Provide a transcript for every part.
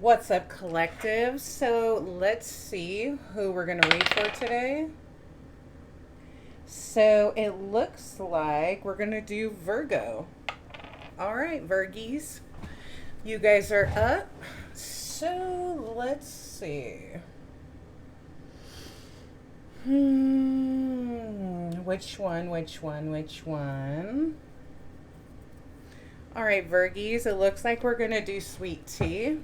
What's up, collective? So let's see who we're going to read for today. So it looks like we're going to do Virgo. All right, Virgies. You guys are up. So let's see. Which one? All right, Virgies. It looks like we're going to do sweet tea.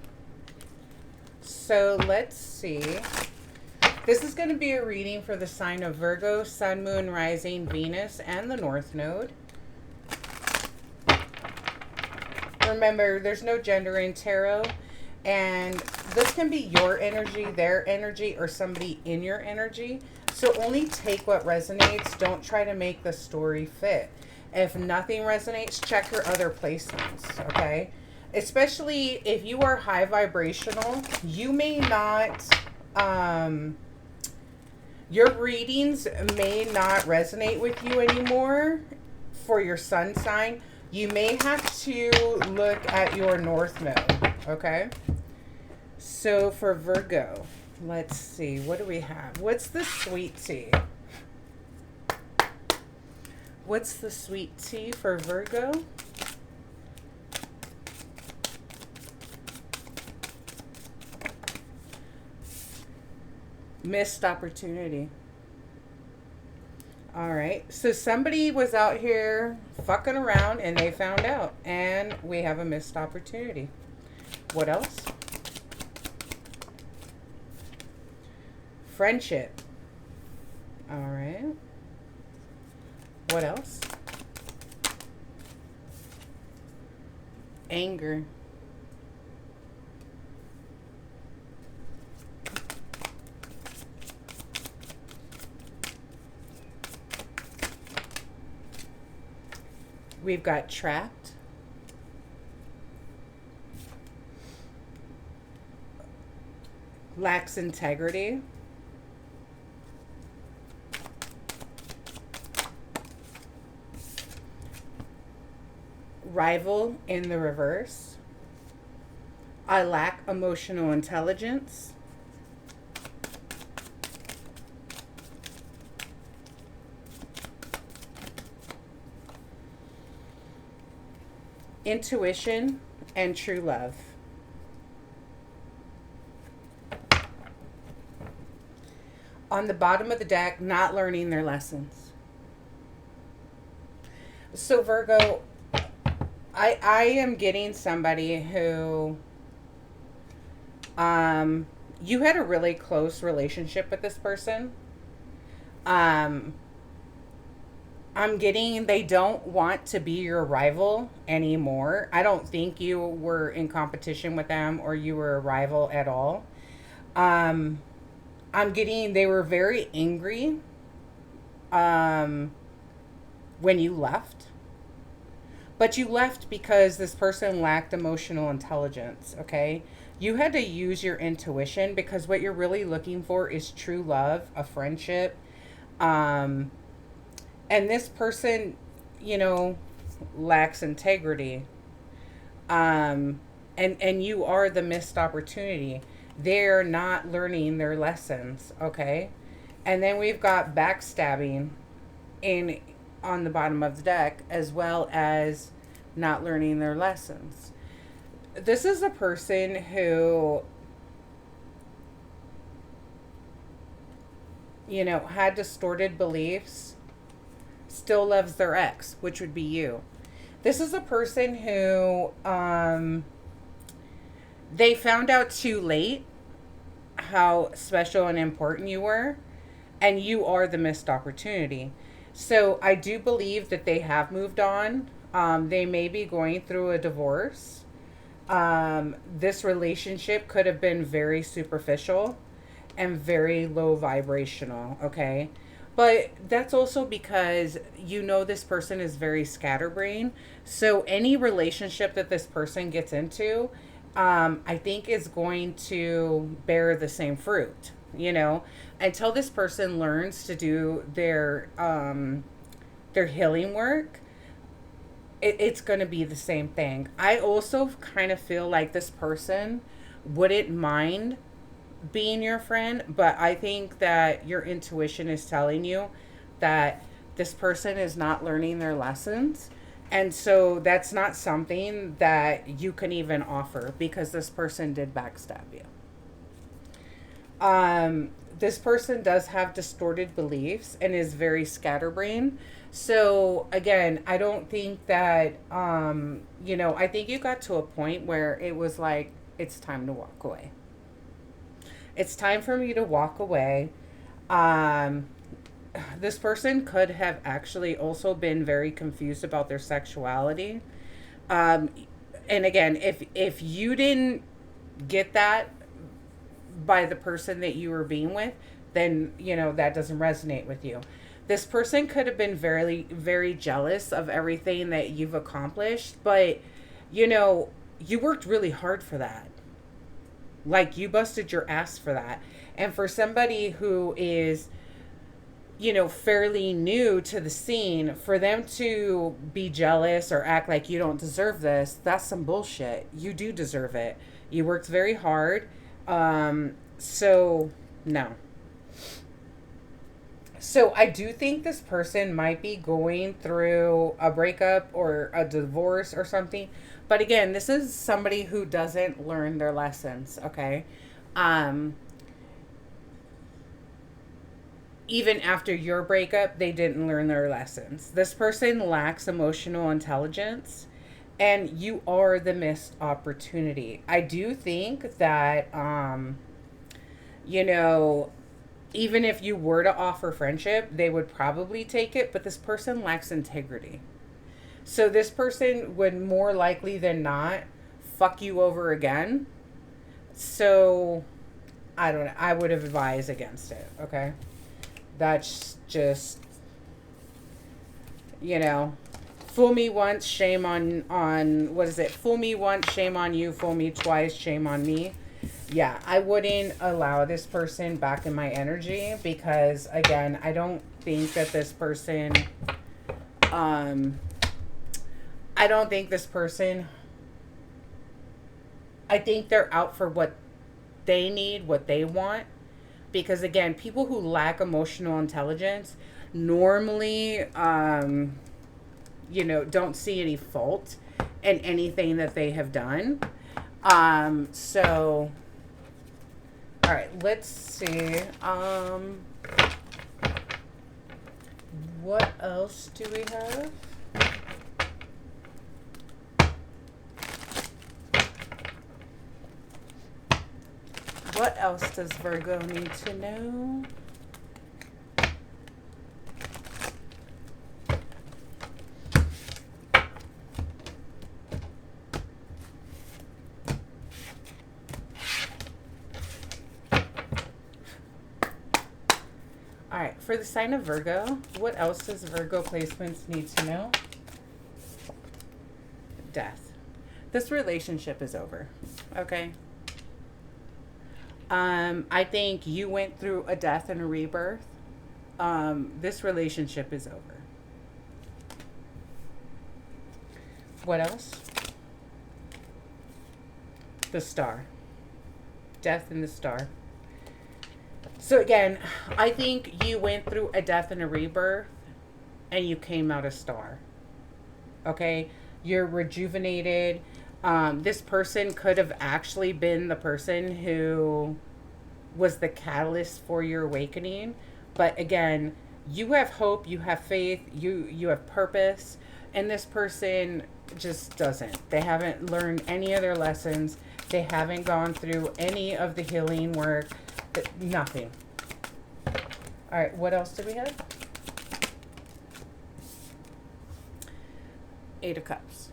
So let's see. This is going to be a reading for the sign of Virgo, Sun, Moon, Rising, Venus, and the North Node. Remember, there's no gender in tarot, and this can be your energy, their energy, or somebody in your energy. So only take what resonates. Don't try to make the story fit. If nothing resonates, check your other placements, okay? Especially if you are high vibrational, you may not, your readings may not resonate with you anymore for your sun sign. You may have to look at your North Node, okay? So for Virgo, let's see, what do we have? What's the sweet tea? What's the sweet tea for Virgo? Missed opportunity. All right. So somebody was out here fucking around and they found out. And we have a missed opportunity. What else? Friendship. All right. What else? Anger. We've got trapped. Lacks integrity. Rival in the reverse. I lack emotional intelligence. Intuition and true love. On the bottom of the deck, not learning their lessons. So Virgo, I am getting somebody who you had a really close relationship with this person. I'm getting they don't want to be your rival anymore. I don't think you were in competition with them or you were a rival at all. I'm getting they were very angry when you left. But you left because this person lacked emotional intelligence, okay? You had to use your intuition because what you're really looking for is true love, a friendship. And this person, you know, lacks integrity. And you are the missed opportunity. They're not learning their lessons, okay? And then we've got backstabbing on the bottom of the deck, as well as not learning their lessons. This is a person who, you know, had distorted beliefs, still loves their ex, which would be you. This is a person who they found out too late how special and important you were, and you are the missed opportunity. So I do believe that they have moved on. They may be going through a divorce. This relationship could have been very superficial and very low vibrational, okay? But that's also because you know this person is very scatterbrained. So any relationship that this person gets into, I think is going to bear the same fruit, you know, until this person learns to do their healing work. It's going to be the same thing. I also kind of feel like this person wouldn't mind being your friend, but I think that your intuition is telling you that this person is not learning their lessons. And so that's not something that you can even offer because this person did backstab you. This person does have distorted beliefs and is very scatterbrained. So again, I don't think that, I think you got to a point where it was like, it's time to walk away. It's time for me to walk away. Um, this person could have actually also been very confused about their sexuality. Um, and again, if you didn't get that by the person that you were being with, then that doesn't resonate with you. This person could have been very, very jealous of everything that you've accomplished, but you worked really hard for that. Like, you busted your ass for that. And for somebody who is, fairly new to the scene, for them to be jealous or act like you don't deserve this, that's some bullshit. You do deserve it. You worked very hard. So, no. So, I do think this person might be going through a breakup or a divorce or something. But again, this is somebody who doesn't learn their lessons, okay? Even after your breakup, they didn't learn their lessons. This person lacks emotional intelligence, and you are the missed opportunity. I do think that, even if you were to offer friendship, they would probably take it, but this person lacks integrity. So this person would more likely than not fuck you over again. So I don't know. I would have advised against it, okay? That's just, fool me once, shame on what is it? Fool me once, shame on you. Fool me twice, shame on me. Yeah, I wouldn't allow this person back in my energy because, again, I don't think that this person, I don't think this person, I think they're out for what they need, what they want. Because again, people who lack emotional intelligence normally, don't see any fault in anything that they have done. So, all right, let's see. What else do we have? What else does Virgo need to know? All right, for the sign of Virgo, what else does Virgo placements need to know? Death. This relationship is over, okay? I think you went through a death and a rebirth. This relationship is over. What else? The star. Death and the star. So again, I think you went through a death and a rebirth and you came out a star. Okay? You're rejuvenated. This person could have actually been the person who was the catalyst for your awakening. But again, you have hope, you have faith, you have purpose, and this person just doesn't. They haven't learned any of their lessons. They haven't gone through any of the healing work. Nothing. All right, what else do we have? Eight of Cups.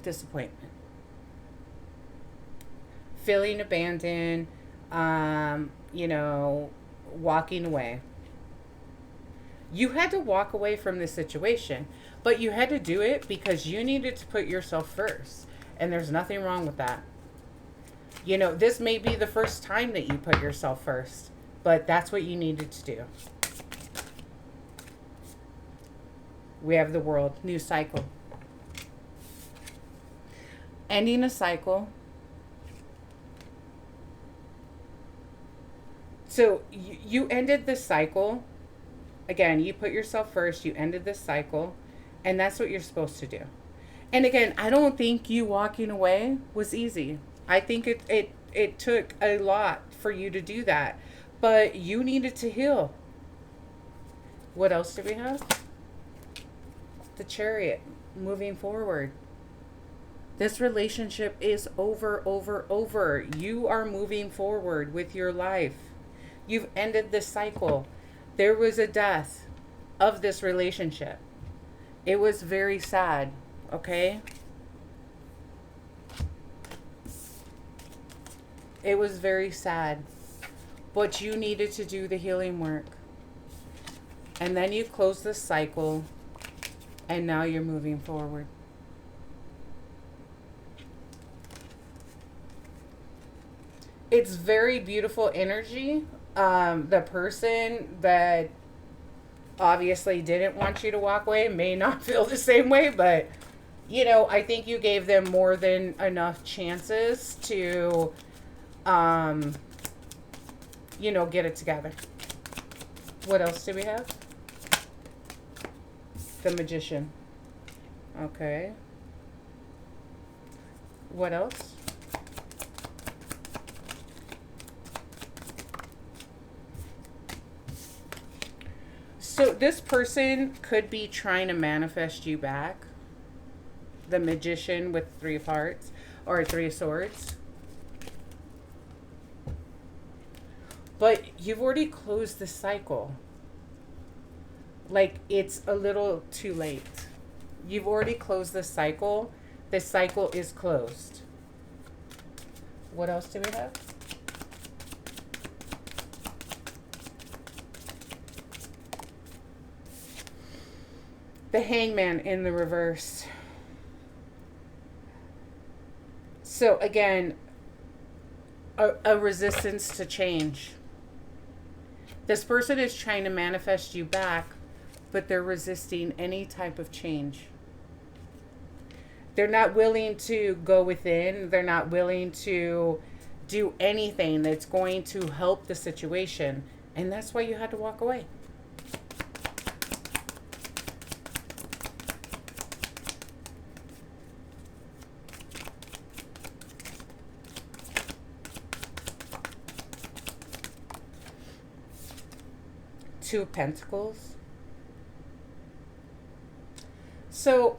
Disappointment. Feeling abandoned, walking away. You had to walk away from this situation, but you had to do it because you needed to put yourself first. And there's nothing wrong with that. This may be the first time that you put yourself first, but that's what you needed to do. We have the World, new cycle. Ending a cycle. So you ended this cycle. Again, you put yourself first, you ended this cycle, and that's what you're supposed to do. And again, I don't think you walking away was easy. I think it took a lot for you to do that. But you needed to heal. What else do we have? The Chariot, moving forward. This relationship is over, over, over. You are moving forward with your life. You've ended this cycle. There was a death of this relationship. It was very sad, okay? It was very sad. But you needed to do the healing work. And then you close this cycle, and now you're moving forward. It's very beautiful energy. The person that obviously didn't want you to walk away may not feel the same way, but you know, I think you gave them more than enough chances to you know, get it together. What else do we have? The Magician. Okay. What else? So this person could be trying to manifest you back. The Magician with 3 of hearts or 3 of swords. But you've already closed the cycle. Like, it's a little too late. You've already closed the cycle. The cycle is closed. What else do we have? The Hangman in the reverse. So again, a resistance to change. This person is trying to manifest you back, but they're resisting any type of change. They're not willing to go within. They're not willing to do anything that's going to help the situation. And that's why you had to walk away. Two of Pentacles. So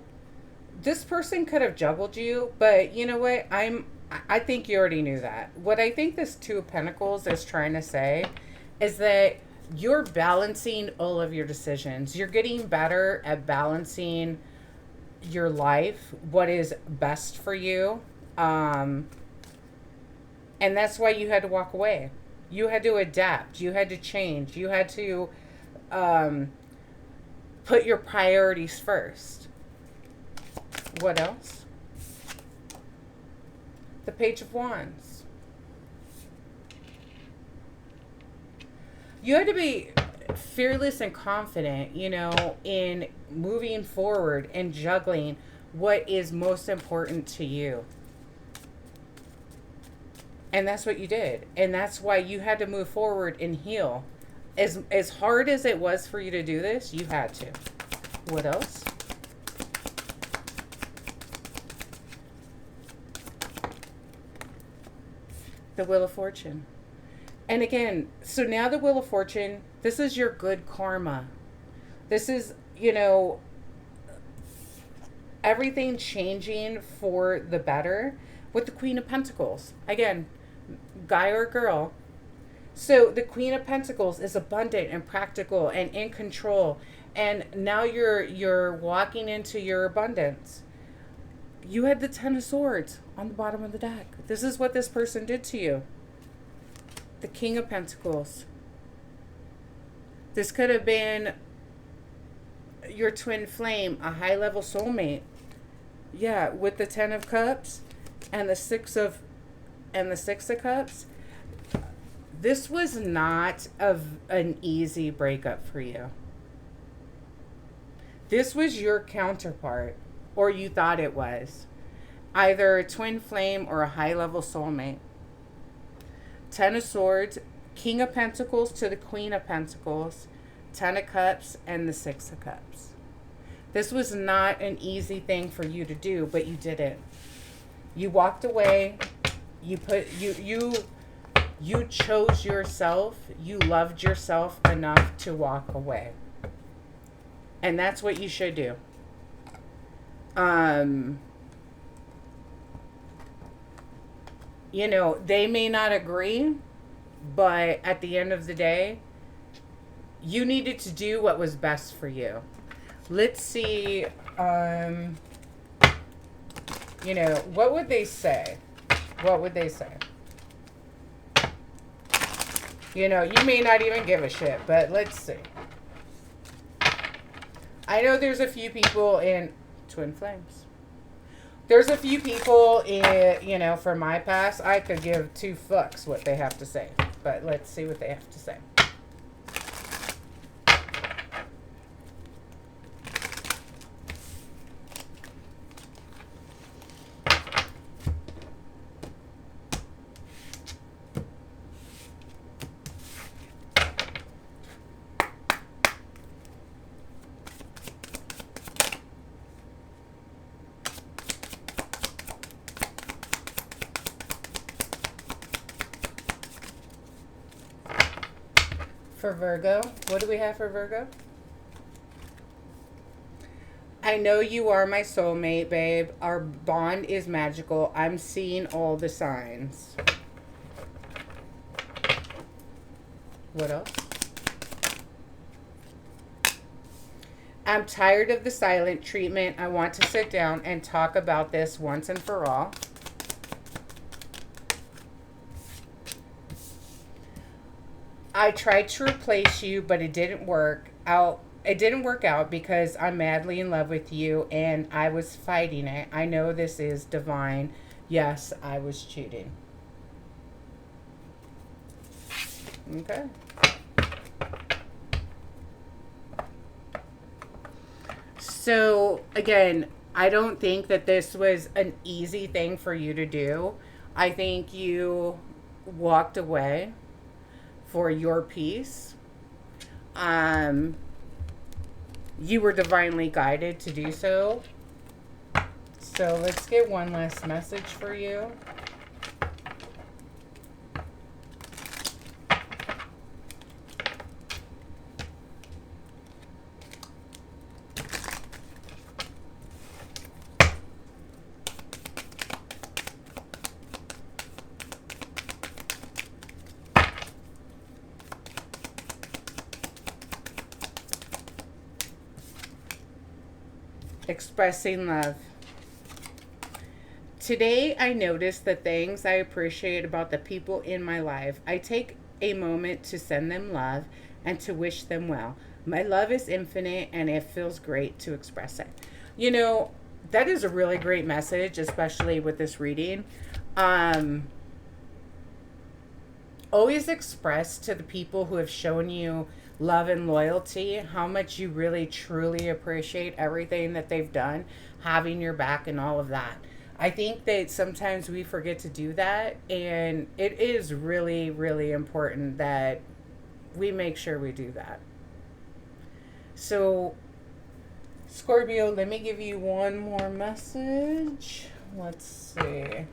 this person could have juggled you, but you know what? I think you already knew that. What I think this Two of Pentacles is trying to say is that you're balancing all of your decisions. You're getting better at balancing your life, what is best for you. And that's why you had to walk away. You had to adapt. You had to change. You had to put your priorities first. What else? The Page of Wands. You had to be fearless and confident, you know, in moving forward and juggling what is most important to you. And that's what you did. And that's why you had to move forward and heal. As hard as it was for you to do this, you had to. What else? The Wheel of Fortune. And again, so now the Wheel of Fortune, this is your good karma. This is, you know, everything changing for the better with the Queen of Pentacles. Again, guy or girl. So the Queen of Pentacles is abundant and practical and in control. And now you're walking into your abundance. You had the Ten of Swords on the bottom of the deck. This is what this person did to you. The King of Pentacles. This could have been your twin flame, a high-level soulmate. Yeah, with the Ten of Cups and the Six of Cups. This was not an easy breakup for you. This was your counterpart, or you thought it was. Either a twin flame or a high-level soulmate. Ten of Swords King of Pentacles to the Queen of Pentacles, Ten of Cups, and the Six of Cups. This was not an easy thing for you to do, but you did it. You walked away. You chose yourself. You loved yourself enough to walk away. And that's what you should do. You know, they may not agree, but at the end of the day, you needed to do what was best for you. Let's see, you know, what would they say? What would they say? You know, you may not even give a shit, but let's see. I know there's a few people in twin flames. There's a few people in, you know, from my past, I could give two fucks what they have to say. But let's see what they have to say. For Virgo, what do we have for Virgo? I know you are my soulmate, babe. Our bond is magical. I'm seeing all the signs. What else? I'm tired of the silent treatment. I want to sit down and talk about this once and for all. I tried to replace you, but it didn't work out. It didn't work out because I'm madly in love with you and I was fighting it. I know this is divine. Yes, I was cheating. Okay. So, again, I don't think that this was an easy thing for you to do. I think you walked away for your peace. You were divinely guided to do so. So let's get one last message for you. Expressing love. Today, I noticed the things I appreciate about the people in my life. I take a moment to send them love and to wish them well. My love is infinite and it feels great to express it. You know, that is a really great message, especially with this reading. Always express to the people who have shown you love and loyalty how much you really truly appreciate everything that they've done, having your back and all of that. I think that sometimes we forget to do that, and it is really, really important that we make sure we do that. So, Scorpio, let me give you one more message. Let's see.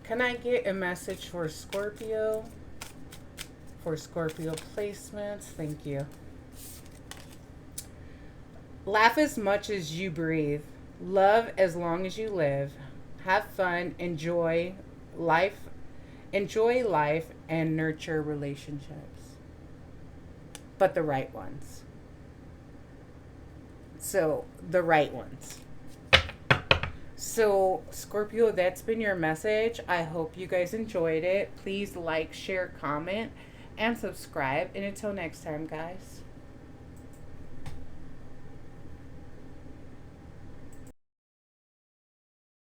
Can I get a message for Scorpio? For Scorpio placements. Thank you. Laugh as much as you breathe. Love as long as you live. Have fun. Enjoy life. Enjoy life and nurture relationships. But the right ones. So, the right ones. So, Scorpio, that's been your message. I hope you guys enjoyed it. Please like, share, comment, and subscribe. And until next time, guys.